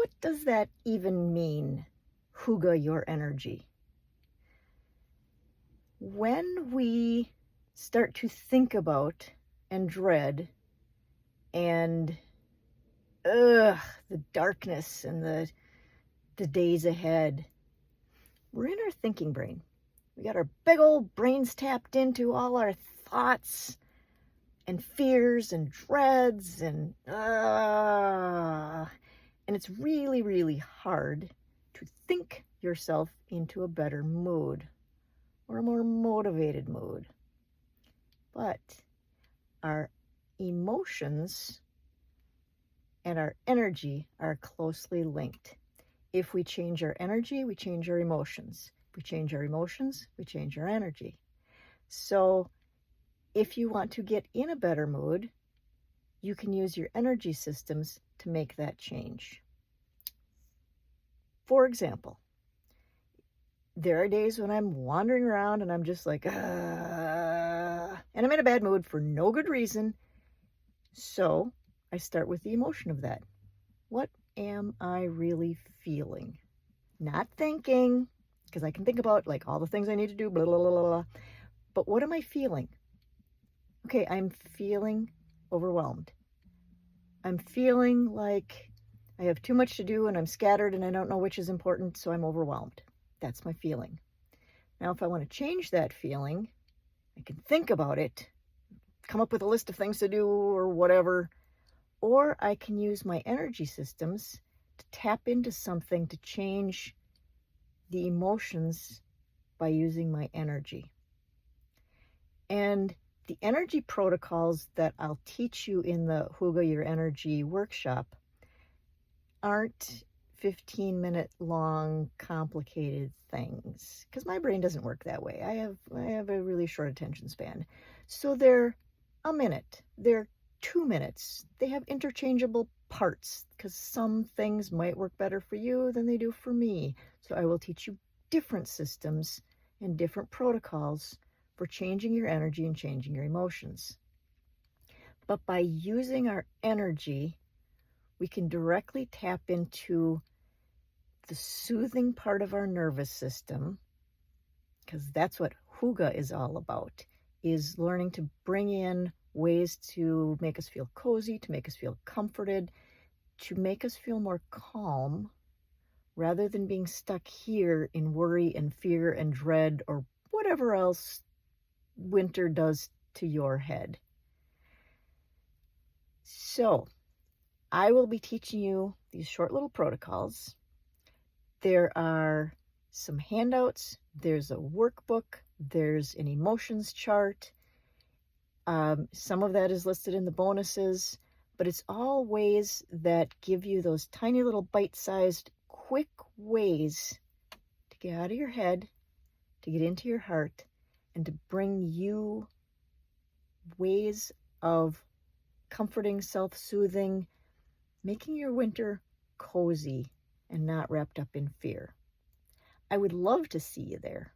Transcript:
what does that even mean, Hygge Your Energy? When we start to think about and dread and the darkness and the days ahead, we're in our thinking brain. We got our big old brains tapped into all our thoughts and fears and dreads and it's really, really hard to think yourself into a better mood or a more motivated mood. But our emotions and our energy are closely linked. If we change our energy, we change our emotions. If we change our emotions, we change our energy. So if you want to get in a better mood, you can use your energy systems to make that change. For example, there are days when I'm wandering around and I'm just like, and I'm in a bad mood for no good reason. So I start with the emotion of that. What am I really feeling? Not thinking, because I can think about like all the things I need to do, blah, blah, blah, blah. But what am I feeling? Okay, I'm feeling overwhelmed. I'm feeling like I have too much to do and I'm scattered and I don't know which is important, so I'm overwhelmed. That's my feeling. Now, if I want to change that feeling, I can think about it, come up with a list of things to do or whatever, or I can use my energy systems to tap into something to change the emotions by using my energy. And the energy protocols that I'll teach you in the Hygge Your Energy workshop aren't 15-minute long complicated things, because my brain doesn't work that way. I have a really short attention span. So they're a minute, they're 2 minutes. They have interchangeable parts because some things might work better for you than they do for me. So I will teach you different systems and different protocols for changing your energy and changing your emotions. But by using our energy, we can directly tap into the soothing part of our nervous system, because that's what Hygge is all about, is learning to bring in ways to make us feel cozy, to make us feel comforted, to make us feel more calm, rather than being stuck here in worry and fear and dread or whatever else winter does to your head. So I will be teaching you these short little protocols. There are some handouts, there's a workbook, there's an emotions chart. Some of that is listed in the bonuses, but it's all ways that give you those tiny little bite-sized, quick ways to get out of your head, to get into your heart, and to bring you ways of comforting, self-soothing, making your winter cozy and not wrapped up in fear. I would love to see you there.